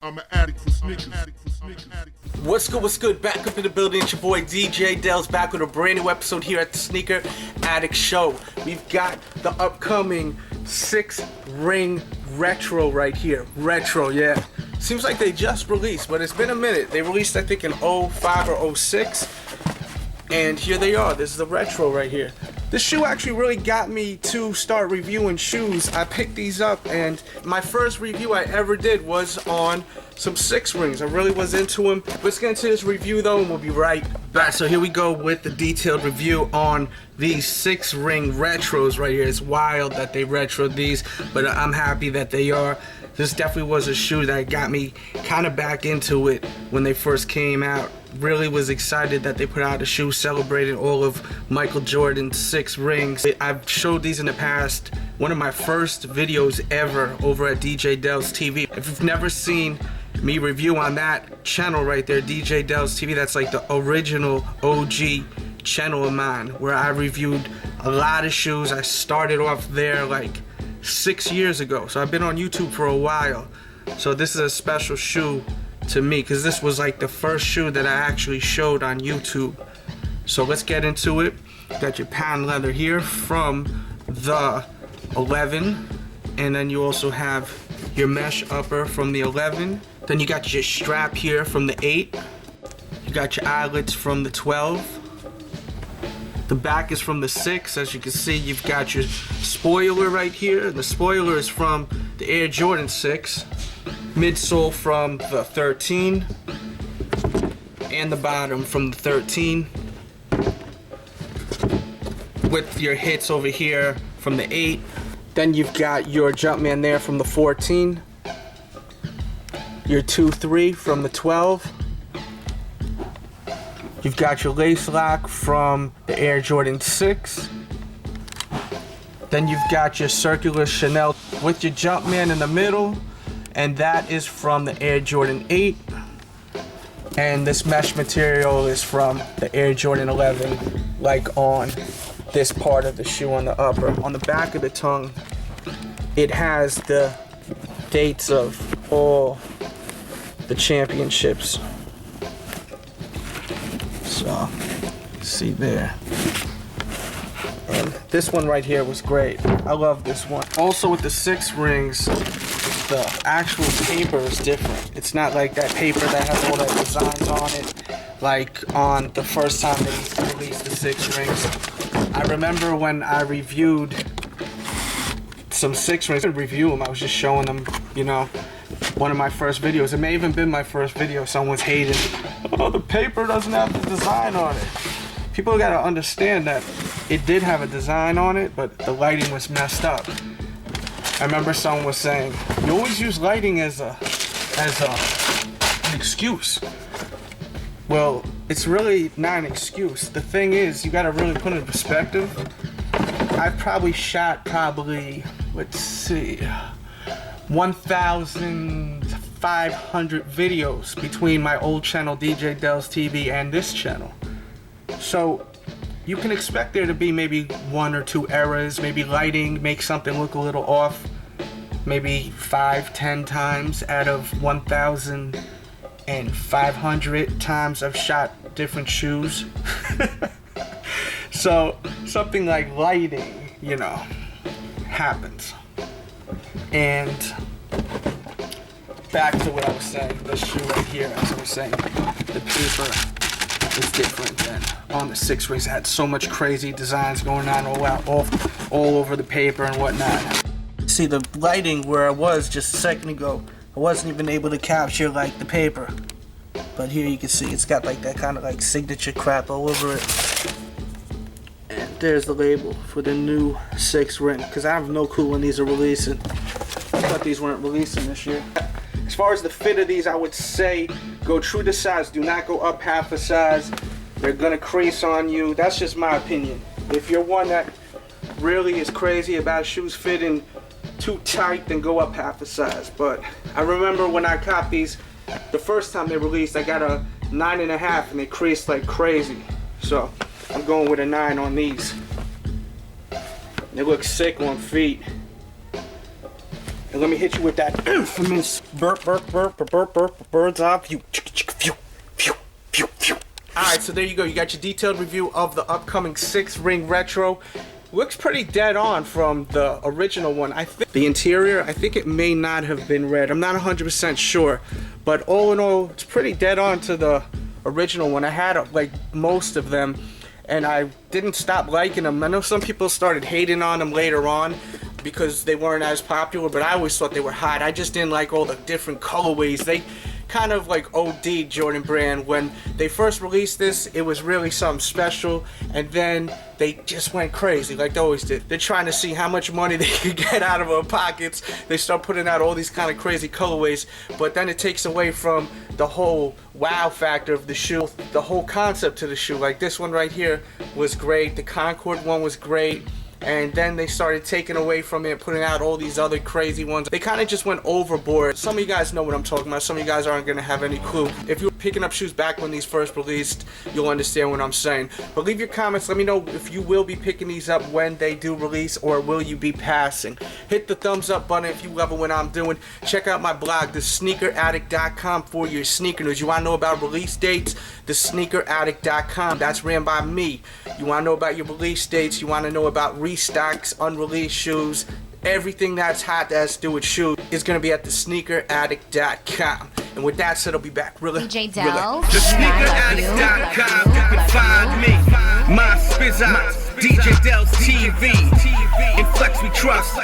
I'm an addict for sneakers. What's good? Back up in the building. It's your boy DJ Dells back with a brand new episode here at the Sneaker Addict Show. We've got the upcoming 6-ring retro right here. Retro, yeah. Seems like they just released, but it's been a minute. They released, I think, in 05 or 06. And here they are. This is the retro right here. This shoe actually really got me to start reviewing shoes. I picked these up, and my first review I ever did was on some 6 rings. I really was into them. Let's get into this review though, and we'll be right back. So here we go with the detailed review on these 6-ring retros right here. It's wild that they retroed these, but I'm happy that they are. This definitely was a shoe that got me kind of back into it when they first came out. Really was excited that they put out a shoe celebrating all of Michael Jordan's 6 rings. I've showed these in the past. One of my first videos ever over at DJ Dells TV. If you've never seen me review on that channel right there, DJ Dells TV, that's like the original OG channel of mine, where I reviewed a lot of shoes. I started off there like 6 years ago, so I've been on YouTube for a while. So this is a special shoe to me because this was like the first shoe that I actually showed on YouTube. So let's get into it. You got your patent leather here from the 11, and then you also have your mesh upper from the 11. Then you got your strap here from the 8. You got your eyelets from the 12. The back is from the 6. As you can see, you've got your spoiler right here. The spoiler is from the Air Jordan 6. Midsole from the 13. And the bottom from the 13. With your hits over here from the 8. Then you've got your Jumpman there from the 14. Your 2-3 from the 12. You've got your lace lock from the Air Jordan 6. Then you've got your circular Chanel with your Jumpman in the middle. And that is from the Air Jordan 8. And this mesh material is from the Air Jordan 11, like on this part of the shoe on the upper. On the back of the tongue, it has the dates of all the championships. So, see there. And this one right here was great. I love this one. Also with the 6 rings, the actual paper is different. It's not like that paper that has all that designs on it, like on the first time they released the 6 rings. I remember when I reviewed some 6 rings. I didn't review them, I was just showing them, you know, one of my first videos. It may even been my first video. Someone's hating, oh, the paper doesn't have the design on it. People gotta understand that it did have a design on it, but the lighting was messed up. I remember someone was saying, you always use lighting as an excuse. Well, it's really not an excuse. The thing is, you gotta really put it in perspective. I've probably shot let's see, 1,500 videos between my old channel, DJ Dells TV, and this channel. So you can expect there to be maybe 1 or 2 errors, maybe lighting makes something look a little off, maybe 5-10 times out of 1,500 times I've shot different shoes. So something like lighting, you know, happens. And back to what I was saying, the shoe right here, as I was saying, the paper is different than on the 6 rings. It had so much crazy designs going on all over the paper and whatnot. See, the lighting where I was just a second ago, I wasn't even able to capture like the paper. But here you can see it's got like that kind of like signature crap all over it. And there's the label for the new 6 ring, because I have no clue when these are releasing. I thought these weren't releasing this year. As far as the fit of these, I would say go true to size. Do not go up half a size. They're gonna crease on you. That's just my opinion. If you're one that really is crazy about shoes fitting too tight, then go up half a size. But I remember when I copped these the first time they released, I got a 9.5 and they creased like crazy. So I'm going with a 9 on these. They look sick on feet. And let me hit you with that infamous bird's eye view. Alright, so there you go. You got your detailed review of the upcoming 6-ring retro. Looks pretty dead on from the original one. I think the interior, I think it may not have been red. I'm not 100% sure. But all in all, it's pretty dead on to the original one. I had like most of them, and I didn't stop liking them. I know some people started hating on them later on because they weren't as popular, but I always thought they were hot. I just didn't like all the different colorways. They kind of like OD'd Jordan Brand. When they first released this, it was really something special, and then they just went crazy like they always did. They're trying to see how much money they could get out of our pockets. They start putting out all these kind of crazy colorways, but then it takes away from the whole wow factor of the shoe, the whole concept to the shoe. Like this one right here was great, the Concord one was great, and then they started taking away from it, putting out all these other crazy ones. They kind of just went overboard. Some of you guys know what I'm talking about. Some of you guys aren't going to have any clue. If you were picking up shoes back when these first released, you'll understand what I'm saying. But leave your comments. Let me know if you will be picking these up when they do release, or will you be passing. Hit the thumbs up button if you love it what I'm doing. Check out my blog, thesneakeraddict.com, for your sneaker news. You want to know about release dates? Thesneakeraddict.com. That's ran by me. You want to know about your release dates? You want to know about restocks, unreleased shoes, everything that's hot that has to do with shoes is going to be at thesneakeraddict.com. And with that said, I'll be back. Really? DJ Dells. Thesneakeraddict.com. You can find me. My Spizza. DJ Dells TV. In Flex we trust.